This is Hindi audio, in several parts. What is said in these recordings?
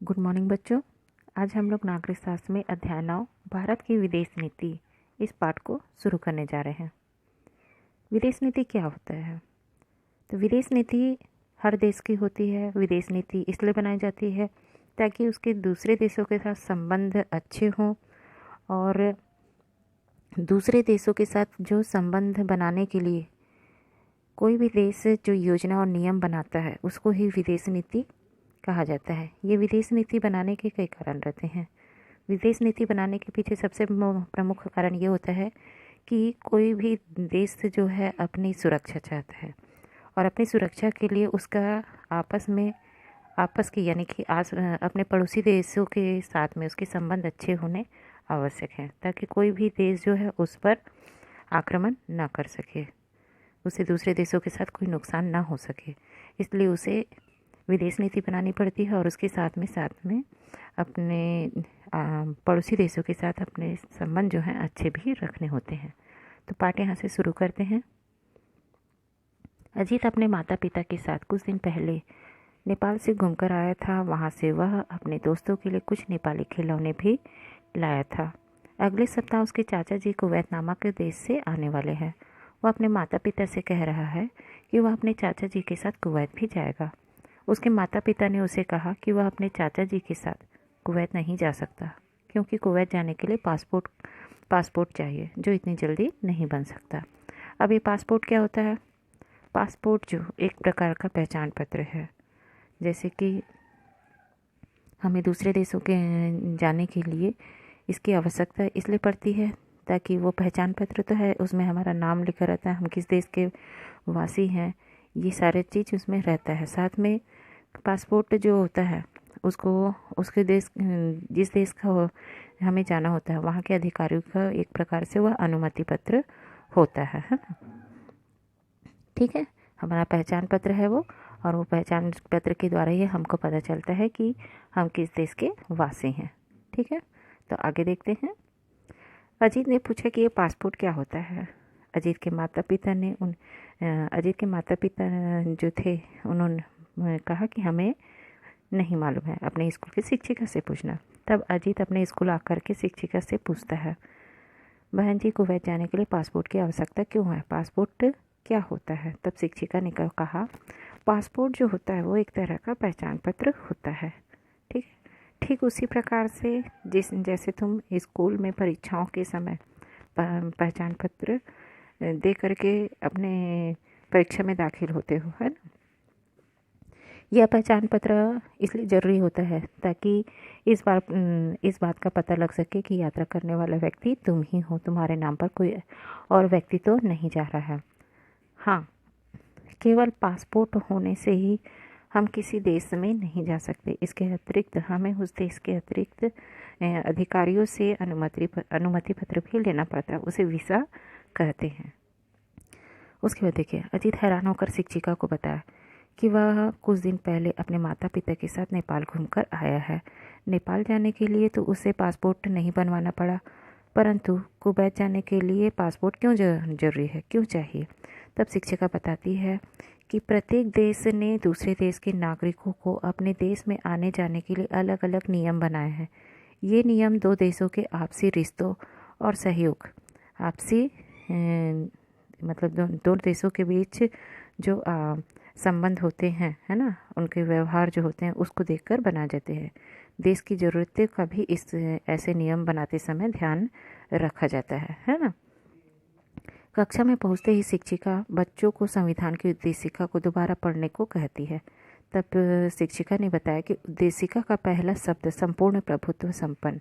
गुड मॉर्निंग बच्चों। आज हम लोग नागरिक शास्त्र में अध्याय 9 भारत की विदेश नीति इस पाठ को शुरू करने जा रहे हैं। विदेश नीति क्या होता है? तो विदेश नीति हर देश की होती है। विदेश नीति इसलिए बनाई जाती है ताकि उसके दूसरे देशों के साथ संबंध अच्छे हों, और दूसरे देशों के साथ जो संबंध बनाने के लिए कोई भी देश जो योजना और नियम बनाता है उसको ही विदेश नीति कहा जाता है। ये विदेश नीति बनाने के कई कारण रहते हैं। विदेश नीति बनाने के पीछे सबसे प्रमुख कारण ये होता है कि कोई भी देश जो है अपनी सुरक्षा चाहता है, और अपनी सुरक्षा के लिए उसका आपस के यानी कि अपने पड़ोसी देशों के साथ में उसके संबंध अच्छे होने आवश्यक हैं, ताकि कोई भी देश जो है उस पर आक्रमण ना कर सके, उसे दूसरे देशों के साथ कोई नुकसान ना हो सके। इसलिए उसे विदेश नीति बनानी पड़ती है, और उसके साथ में अपने पड़ोसी देशों के साथ अपने संबंध जो हैं अच्छे भी रखने होते हैं। तो पाठ यहाँ से शुरू करते हैं। अजीत अपने माता पिता के साथ कुछ दिन पहले नेपाल से घूमकर आया था। वहाँ से वह अपने दोस्तों के लिए कुछ नेपाली खिलौने भी लाया था। अगले सप्ताह उसके चाचा जी कुवैत नामक देश से आने वाले हैं। वह अपने माता पिता से कह रहा है कि वह अपने चाचा जी के साथ कुवैत भी जाएगा। उसके माता पिता ने उसे कहा कि वह अपने चाचा जी के साथ कुवैत नहीं जा सकता, क्योंकि कुवैत जाने के लिए पासपोर्ट चाहिए, जो इतनी जल्दी नहीं बन सकता। अब ये पासपोर्ट क्या होता है? पासपोर्ट जो एक प्रकार का पहचान पत्र है। जैसे कि हमें दूसरे देशों के जाने के लिए इसकी आवश्यकता इसलिए पड़ती है ताकि वो पहचान पत्र तो है, उसमें हमारा नाम लिखा रहता है, हम किस देश के वासी हैं, ये सारे चीज़ उसमें रहता है। साथ में पासपोर्ट जो होता है उसको उसके देश जिस देश का हमें जाना होता है वहाँ के अधिकारियों का एक प्रकार से वह अनुमति पत्र होता है ना। ठीक है, हमारा पहचान पत्र है वो, और वो पहचान पत्र के द्वारा ही हमको पता चलता है कि हम किस देश के वासी हैं। ठीक है, तो आगे देखते हैं। अजीत ने पूछा कि ये पासपोर्ट क्या होता है। अजीत के माता पिता जो थे उन्होंने कहा कि हमें नहीं मालूम है, अपने स्कूल की शिक्षिका से पूछना। तब अजीत अपने स्कूल आकर के शिक्षिका से पूछता है, बहन जी, कुवैत जाने के लिए पासपोर्ट की आवश्यकता क्यों है? पासपोर्ट क्या होता है? तब शिक्षिका ने कहा, पासपोर्ट जो होता है वो एक तरह का पहचान पत्र होता है। ठीक उसी प्रकार से जैसे तुम स्कूल में परीक्षाओं के समय पहचान पत्र दे करके अपने परीक्षा में दाखिल होते हो, है ना। यह पहचान पत्र इसलिए ज़रूरी होता है ताकि इस बात का पता लग सके कि यात्रा करने वाला व्यक्ति तुम ही हो, तुम्हारे नाम पर कोई और व्यक्ति तो नहीं जा रहा है। हाँ, केवल पासपोर्ट होने से ही हम किसी देश में नहीं जा सकते। इसके अतिरिक्त हमें उस देश के अतिरिक्त अधिकारियों से अनुमति पत्र भी लेना पड़ता है, उसे वीज़ा कहते हैं। उसके बाद देखिए, अजीत हैरान होकर शिक्षिका को बताया कि वह कुछ दिन पहले अपने माता पिता के साथ नेपाल घूमकर आया है। नेपाल जाने के लिए तो उसे पासपोर्ट नहीं बनवाना पड़ा, परंतु कुवैत जाने के लिए पासपोर्ट क्यों जरूरी है, क्यों चाहिए? तब शिक्षिका बताती है कि प्रत्येक देश ने दूसरे देश के नागरिकों को अपने देश में आने जाने के लिए अलग अलग नियम बनाए हैं। ये नियम दो देशों के आपसी रिश्तों और सहयोग, मतलब दो देशों के बीच जो संबंध होते हैं, है ना, उनके व्यवहार जो होते हैं उसको देखकर बनाए जाते हैं। देश की ज़रूरतें का भी ऐसे नियम बनाते समय ध्यान रखा जाता है ना। कक्षा में पहुंचते ही शिक्षिका बच्चों को संविधान की उद्देशिका को दोबारा पढ़ने को कहती है। तब शिक्षिका ने बताया कि उद्देशिका का पहला शब्द संपूर्ण प्रभुत्व संपन्न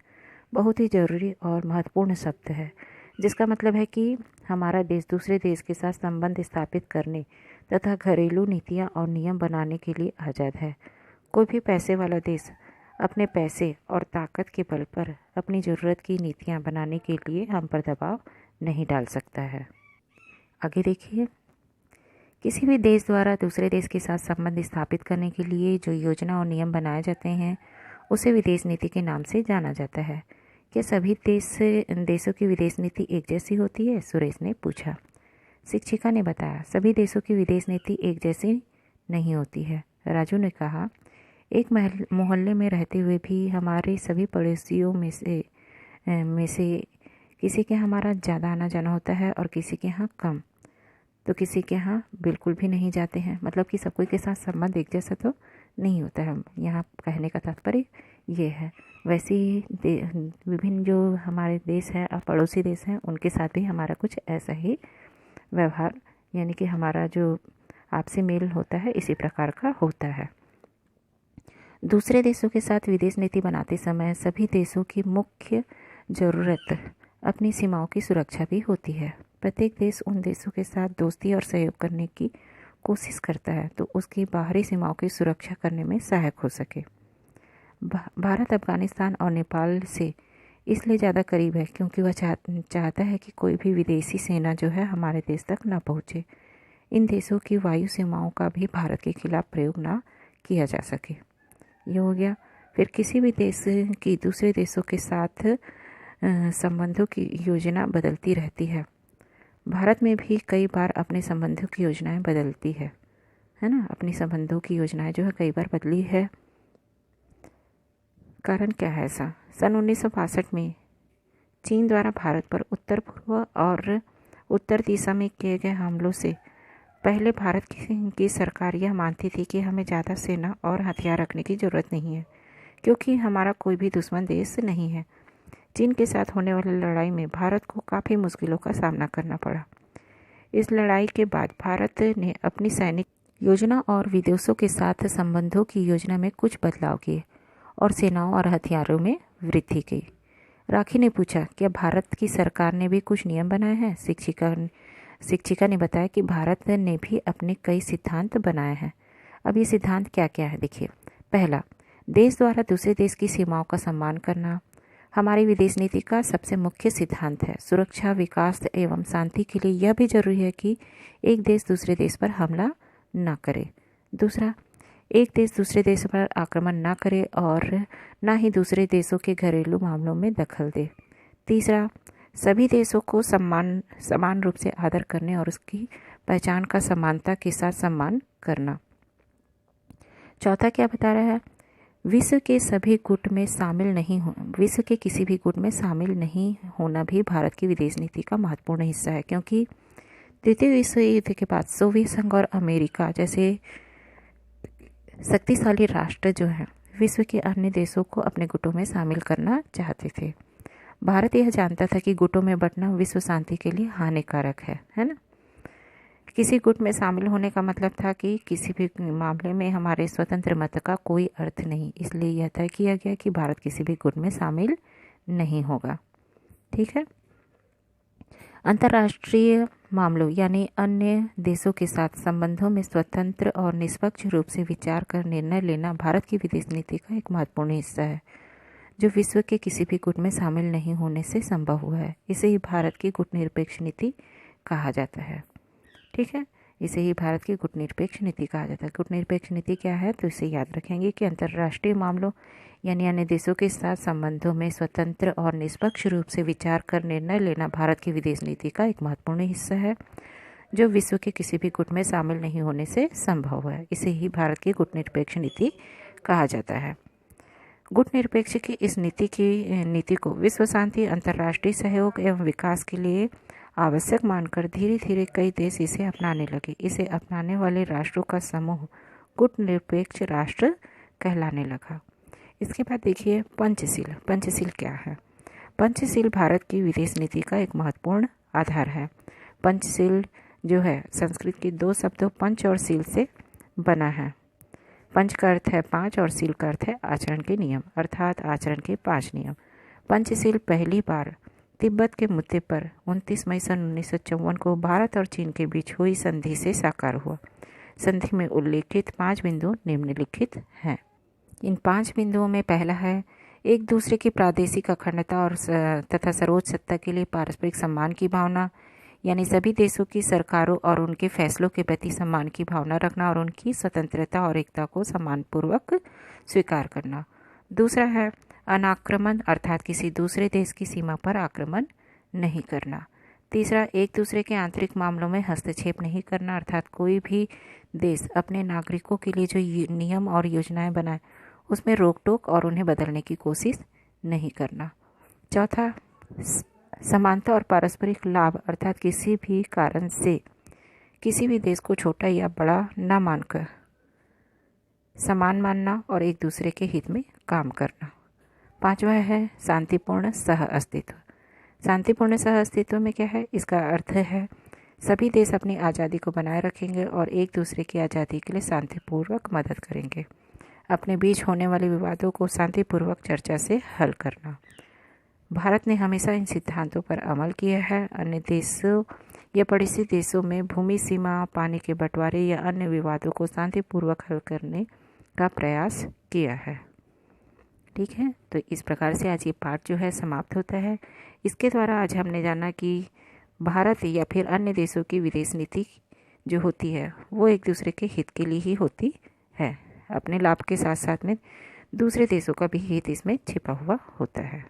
बहुत ही जरूरी और महत्वपूर्ण शब्द है, जिसका मतलब है कि हमारा देश दूसरे देश के साथ संबंध स्थापित करने तथा घरेलू नीतियाँ और नियम बनाने के लिए आज़ाद है। कोई भी पैसे वाला देश अपने पैसे और ताकत के बल पर अपनी ज़रूरत की नीतियाँ बनाने के लिए हम पर दबाव नहीं डाल सकता है। आगे देखिए, किसी भी देश द्वारा दूसरे देश के साथ संबंध स्थापित करने के लिए जो योजना और नियम बनाए जाते हैं उसे विदेश नीति के नाम से जाना जाता है। क्या सभी देशों की विदेश नीति एक जैसी होती है? सुरेश ने पूछा। शिक्षिका ने बताया, सभी देशों की विदेश नीति एक जैसी नहीं होती है। राजू ने कहा, एक मोहल्ले में रहते हुए भी हमारे सभी पड़ोसियों में से किसी के यहाँ हमारा ज़्यादा आना जाना होता है और किसी के यहाँ कम, तो किसी के यहाँ बिल्कुल भी नहीं जाते हैं। मतलब कि सब कोई के साथ संबंध एक जैसा तो नहीं होता है। यहाँ कहने का तात्पर्य ये है। वैसे ही विभिन्न जो हमारे देश हैं और पड़ोसी देश हैं, उनके साथ भी हमारा कुछ ऐसा ही व्यवहार, यानी कि हमारा जो आपसी मेल होता है इसी प्रकार का होता है। दूसरे देशों के साथ विदेश नीति बनाते समय सभी देशों की मुख्य ज़रूरत अपनी सीमाओं की सुरक्षा भी होती है। प्रत्येक देश उन देशों के साथ दोस्ती और सहयोग करने की कोशिश करता है तो उसकी बाहरी सीमाओं की सुरक्षा करने में सहायक हो सके। भारत अफगानिस्तान और नेपाल से इसलिए ज़्यादा करीब है क्योंकि वह चाहता है कि कोई भी विदेशी सेना जो है हमारे देश तक ना पहुँचे। इन देशों की वायु सीमाओं का भी भारत के खिलाफ प्रयोग ना किया जा सके। ये हो गया। फिर किसी भी देश की दूसरे देशों के साथ संबंधों की योजना बदलती रहती है। भारत में भी कई बार अपने संबंधों की योजनाएं बदलती है ना। अपनी संबंधों की योजनाएं जो है कई बार बदली है। कारण क्या है ऐसा? सन 1962 में चीन द्वारा भारत पर उत्तर पूर्व और उत्तर दिशा में किए गए हमलों से पहले भारत की सरकार यह मानती थी कि हमें ज़्यादा सेना और हथियार रखने की ज़रूरत नहीं है क्योंकि हमारा कोई भी दुश्मन देश नहीं है। चीन के साथ होने वाली लड़ाई में भारत को काफ़ी मुश्किलों का सामना करना पड़ा। इस लड़ाई के बाद भारत ने अपनी सैनिक योजना और विदेशों के साथ संबंधों की योजना में कुछ बदलाव किए और सेनाओं और हथियारों में वृद्धि की। राखी ने पूछा, क्या भारत की सरकार ने भी कुछ नियम बनाए हैं? शिक्षिका ने बताया कि भारत ने भी अपने कई सिद्धांत बनाए हैं। अब ये सिद्धांत क्या क्या है देखिए। पहला, देश द्वारा दूसरे देश की सीमाओं का सम्मान करना हमारी विदेश नीति का सबसे मुख्य सिद्धांत है। सुरक्षा, विकास एवं शांति के लिए यह भी जरूरी है कि एक देश दूसरे देश पर हमला न करे। दूसरा, एक देश दूसरे देश पर आक्रमण न करे और न ही दूसरे देशों के घरेलू मामलों में दखल दे। तीसरा, सभी देशों को समान रूप से आदर करने और उसकी पहचान का समानता के साथ सम्मान करना। चौथा क्या बता रहा है? विश्व के किसी भी गुट में शामिल नहीं होना भी भारत की विदेश नीति का महत्वपूर्ण हिस्सा है क्योंकि द्वितीय विश्व युद्ध के बाद सोवियत संघ और अमेरिका जैसे शक्तिशाली राष्ट्र जो हैं विश्व के अन्य देशों को अपने गुटों में शामिल करना चाहते थे। भारत यह जानता था कि गुटों में बंटना विश्व शांति के लिए हानिकारक है ना। किसी गुट में शामिल होने का मतलब था कि किसी भी मामले में हमारे स्वतंत्र मत का कोई अर्थ नहीं। इसलिए यह तय किया गया कि भारत किसी भी गुट में शामिल नहीं होगा। ठीक है। अंतर्राष्ट्रीय मामलों यानी अन्य देशों के साथ संबंधों में स्वतंत्र और निष्पक्ष रूप से विचार कर निर्णय लेना भारत की विदेश नीति का एक महत्वपूर्ण हिस्सा है जो विश्व के किसी भी गुट में शामिल नहीं होने से संभव हुआ है। इसे ही भारत की गुटनिरपेक्ष नीति कहा जाता है। ठीक है, इसे ही भारत की गुटनिरपेक्ष नीति कहा जाता है। गुटनिरपेक्ष नीति क्या है तो इसे याद रखेंगे कि अंतर्राष्ट्रीय मामलों यानी अन्य देशों के साथ संबंधों में स्वतंत्र और निष्पक्ष रूप से विचार कर निर्णय लेना भारत की विदेश नीति का एक महत्वपूर्ण हिस्सा है जो विश्व के किसी भी गुट में शामिल नहीं होने से संभव है। इसे ही भारत की गुटनिरपेक्ष नीति कहा जाता है। गुटनिरपेक्ष की इस नीति को विश्व शांति, अंतर्राष्ट्रीय सहयोग एवं विकास के लिए आवश्यक मानकर धीरे धीरे कई देश इसे अपनाने लगे। इसे अपनाने वाले राष्ट्रों का समूह गुटनिरपेक्ष राष्ट्र कहलाने लगा। इसके बाद देखिए पंचशील। पंचशील क्या है? पंचशील भारत की विदेश नीति का एक महत्वपूर्ण आधार है। पंचशील जो है संस्कृत के दो शब्दों पंच और शील से बना है। पंच का अर्थ है पाँच और शील का अर्थ है आचरण के नियम, अर्थात आचरण के 5 नियम। पंचशील पहली बार तिब्बत के मुद्दे पर 29 मई सन 1954 को भारत और चीन के बीच हुई संधि से साकार हुआ। संधि में उल्लेखित 5 बिंदु निम्नलिखित हैं। इन 5 बिंदुओं में पहला है एक दूसरे की प्रादेशिक अखंडता और तथा सर्वोच्च सत्ता के लिए पारस्परिक सम्मान की भावना, यानी सभी देशों की सरकारों और उनके फैसलों के प्रति सम्मान की भावना रखना और उनकी स्वतंत्रता और एकता को सम्मानपूर्वक स्वीकार करना। दूसरा है अनाक्रमण, अर्थात किसी दूसरे देश की सीमा पर आक्रमण नहीं करना। तीसरा, एक दूसरे के आंतरिक मामलों में हस्तक्षेप नहीं करना, अर्थात कोई भी देश अपने नागरिकों के लिए जो नियम और योजनाएं बनाए उसमें रोक टोक और उन्हें बदलने की कोशिश नहीं करना। चौथा, समानता और पारस्परिक लाभ, अर्थात किसी भी कारण से किसी भी देश को छोटा या बड़ा न मानकर समान मानना और एक दूसरे के हित में काम करना। पांचवा है शांतिपूर्ण सह अस्तित्व। शांतिपूर्ण सह अस्तित्व में क्या है? इसका अर्थ है सभी देश अपनी आज़ादी को बनाए रखेंगे और एक दूसरे की आज़ादी के लिए शांतिपूर्वक मदद करेंगे। अपने बीच होने वाले विवादों को शांतिपूर्वक चर्चा से हल करना। भारत ने हमेशा इन सिद्धांतों पर अमल किया है। अन्य देशों या पड़ोसी देशों में भूमि सीमा, पानी के बंटवारे या अन्य विवादों को शांतिपूर्वक हल करने का प्रयास किया है। ठीक है, तो इस प्रकार से आज ये पाठ जो है समाप्त होता है। इसके द्वारा आज हमने जाना कि भारत या फिर अन्य देशों की विदेश नीति जो होती है वो एक दूसरे के हित के लिए ही होती है। अपने लाभ के साथ साथ में दूसरे देशों का भी हित इसमें छिपा हुआ होता है।